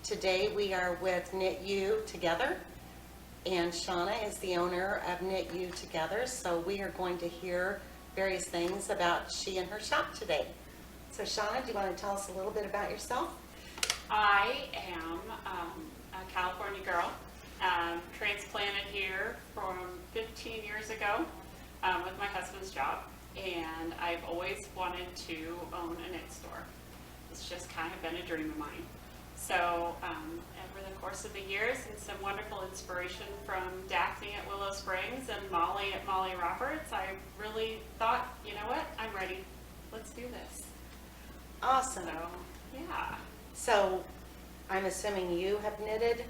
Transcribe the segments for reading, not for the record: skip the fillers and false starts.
Today we are with Knit You Together, and Shauna is the owner of Knit You Together, so we are going to hear various things about she and her shop today. So Shauna, do you want to tell us a little bit about yourself? I am a California girl, transplanted here from 15 years ago with my husband's job, and I've always wanted to own a knit store. It's just kind of been a dream of mine. So over the course of the years, and some wonderful inspiration from Daphne at Willow Springs and Molly at Molly Roberts, I really thought, you know what, I'm ready. Let's do this. Awesome. So, yeah. So I'm assuming you have knitted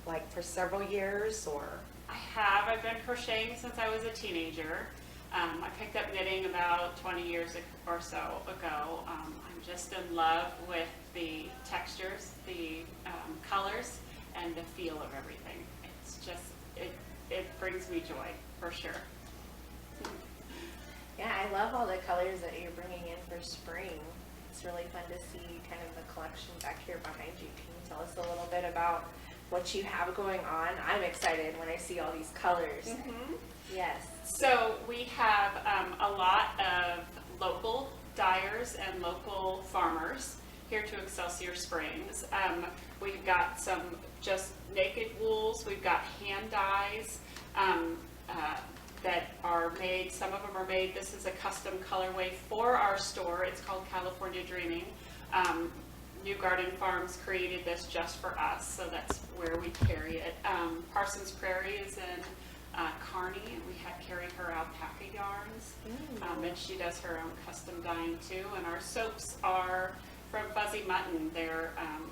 like for several years, or? I have. I've been crocheting since I was a teenager. I picked up knitting about 20 years or so ago. I'm just in love with the textures, the colors, and the feel of everything. It's just, it brings me joy, for sure. Yeah, I love all the colors that you're bringing in for spring. It's really fun to see kind of the collection back here behind you. Can you tell us a little bit about what you have going on? I'm excited when I see all these colors. Mm-hmm. Yes. So we have a lot of local dyers and local farmers here to Excelsior Springs. We've got some just naked wools. We've got hand dyes that are made. Some of them are made. This is a custom colorway for our store. It's called California Dreaming. New Garden Farms created this just for us, so that's where we carry it. Parsons Prairie is in Kearney, and we had carried her alpaca yarns, and she does her own custom dyeing too. And our soaps are from Fuzzy Mutton. They're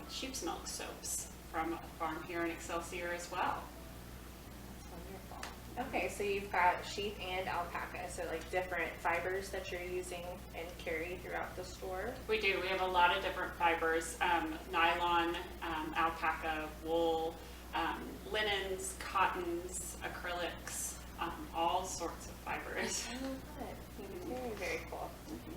sheep's milk soaps from a farm here in Excelsior as well. That's wonderful. Okay, so you've got sheep and alpaca, so like different fibers that you're using and carry throughout the store. We do. We have a lot of different fibers, nylon, alpaca, wool, linens, cottons, acrylics, all sorts of fibers. Oh, good. Very, very cool.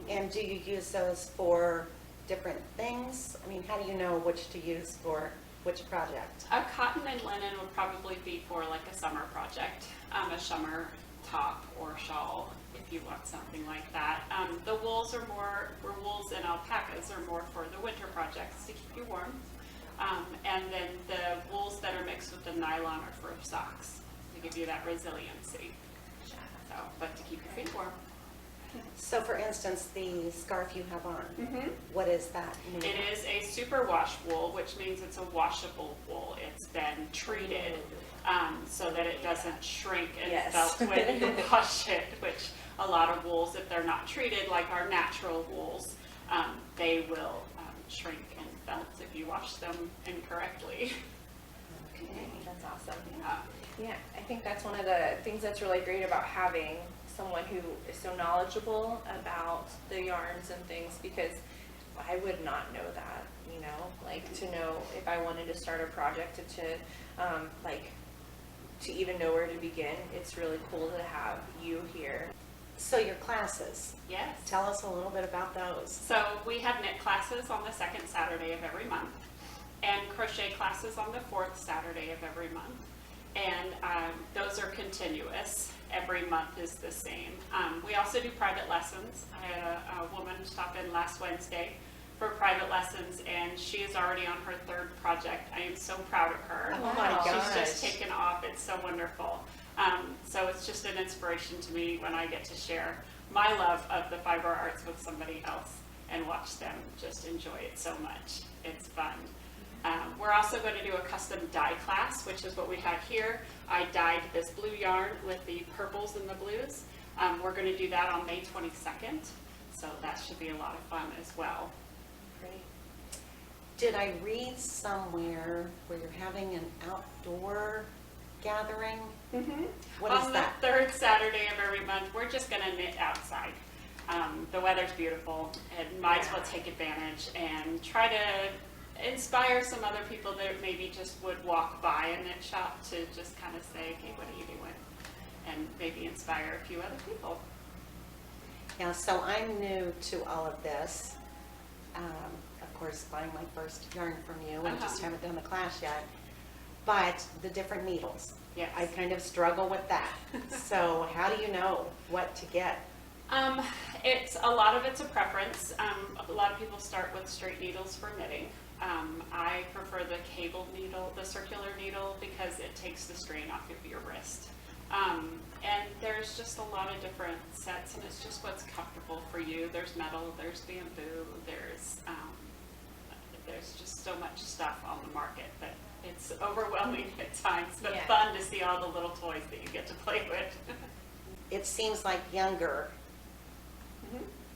And do you use those for different things? I mean, how do you know which to use for which project? A cotton and linen would probably be for like a summer project, a summer top or shawl if you want something like that. The wools are more, wools and alpacas are more for the winter projects to keep you warm. And then the wools that are mixed with the nylon are for socks to give you that resiliency. So, but to keep your feet warm. So for instance, the scarf you have on, Mm-hmm. what is that? It is a superwash wool, which means it's a washable wool. It's been treated so that it doesn't shrink and Yes. felt when you wash it, which a lot of wools, if they're not treated like our natural wools, they will shrink and felt if you wash them incorrectly. Okay, that's awesome. Yeah. Yeah, I think that's one of the things that's really great about having someone who is so knowledgeable about the yarns and things, because I would not know that, you know, like to know if I wanted to start a project to even know where to begin. It's really cool to have you here. So your classes, Yes. tell us a little bit about those. So we have knit classes on the second Saturday of every month, and crochet classes on the fourth Saturday of every month. And those are continuous. Every month is the same. We also do private lessons. I had a woman stop in last Wednesday for private lessons, and she is already on her third project. I am so proud of her. Oh my She's just gosh. taken off. It's so wonderful. So it's just an inspiration to me when I get to share my love of the fiber arts with somebody else and watch them just enjoy it so much. It's fun. We're also going to do a custom dye class, which is what we have here. I dyed this blue yarn with the purples and the blues. We're going to do that on May 22nd, so that should be a lot of fun as well. Great. Did I read somewhere where you're having an outdoor gathering? Mm-hmm. What is On that? the third Saturday of every month, we're just going to knit outside. The weather's beautiful, and might as well take advantage and try to inspire some other people that maybe just would walk by a knit shop to just kind of say, hey, what are you doing? And maybe inspire a few other people. Yeah, so I'm new to all of this. of course, buying my first yarn from you and just Uh-huh. haven't done the class yet. But the different needles. Yes. I kind of struggle with that. So how do you know what to get? It's a lot of it's a preference. A lot of people start with straight needles for knitting. I prefer the cable needle, the circular needle, because it takes the strain off of your wrist. And there's just a lot of different sets, and it's just what's comfortable for you. There's metal, there's bamboo, there's just so much stuff on the market that it's overwhelming at times, but Yeah. fun to see all the little toys that you get to play with. It seems like younger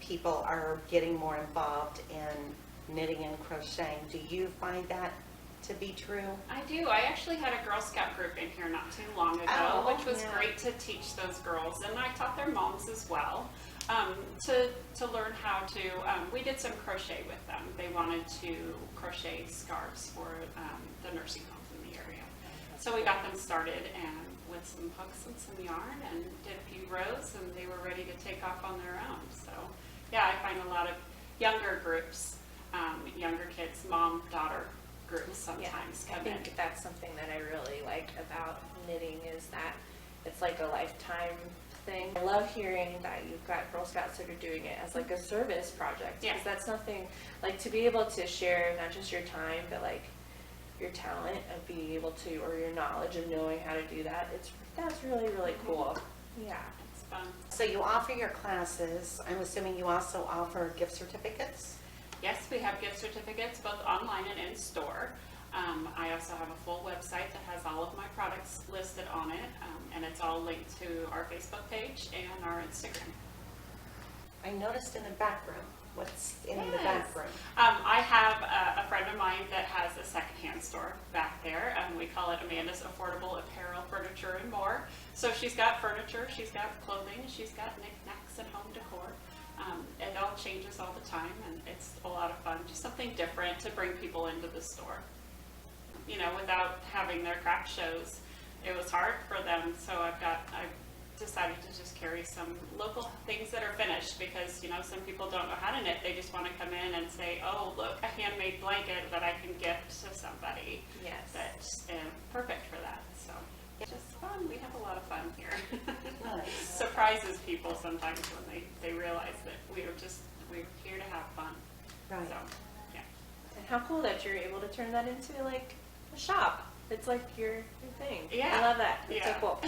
people are getting more involved in knitting and crocheting. Do you find that to be true? I do. I actually had a Girl Scout group in here not too long ago, Oh, which was yeah. great to teach those girls, and I taught their moms as well to learn how to. We did some crochet with them. They wanted to crochet scarves for the nursing homes in the area, so we got them started and with some hooks and some yarn, and did a few rows, and they were ready to take off on their own. So, yeah, I find a lot of younger groups, younger kids, mom-daughter groups sometimes I come in. think that's something that I really like about knitting is that it's like a lifetime thing. I love hearing that you've got Girl Scouts that are doing it as like a service project. Yeah. Because that's something, like to be able to share not just your time, but like your talent of being able to, or your knowledge of knowing how to do that, that's really, really cool. Yeah. It's fun. So you offer your classes. I'm assuming you also offer gift certificates? Yes, we have gift certificates both online and in store. I also have a full website that has all of my products listed on it, and it's all linked to our Facebook page and our Instagram. I noticed in the back room. What's in the Yes. back room? I have a friend of mine that has a secondhand store back there. We call it Amanda's Affordable Apparel, Furniture, and More. So she's got furniture, she's got clothing, she's got knickknacks and home decor. It all changes all the time, and it's a lot of fun. Just something different to bring people into the store. You know, without having their craft shows, it was hard for them. So I've decided to just carry some local things that are finished, because, you know, some people don't know how to knit. They just want to come in and say, oh, look, a handmade blanket that I can gift to somebody. Yes. That's perfect for that. So it's just fun. We have a lot of fun here. Nice. Surprises people sometimes when they realize that we're here to have fun. Right. So, yeah. And how cool that you're able to turn that into like a shop. It's like your thing. Yeah. I love that. It's so Yeah. cool.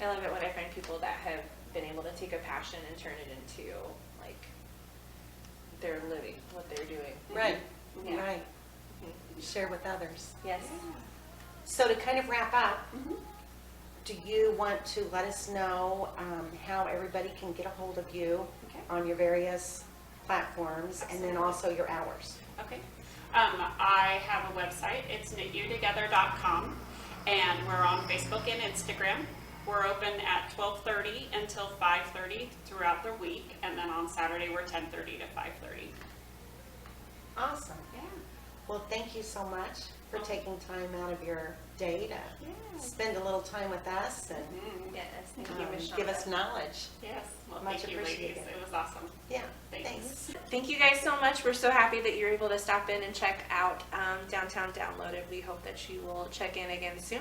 I love it when I find people that have been able to take a passion and turn it into like their living, what they're doing. Right, Yeah. right. Share with others. Yes. So to kind of wrap up, Mhm. do you want to let us know how everybody can get a hold of you Okay. on your various platforms, and then also your hours? Okay. I have a website. It's knityoutogether.com, and we're on Facebook and Instagram. We're open at 12:30 until 5:30 throughout the week, and then on Saturday we're 10:30 to 5:30. Awesome. Yeah. Well, thank you so much for taking time out of your day to Yeah. spend a little time with us and Mhm. Yes. Thank you, Miss give us Shonda. knowledge. Yes. Well, Much thank you, ladies. appreciated. It was awesome. Yeah, Thanks. thanks. Thank you guys so much. We're so happy that you're able to stop in and check out Downtown Downloaded. We hope that you will check in again soon.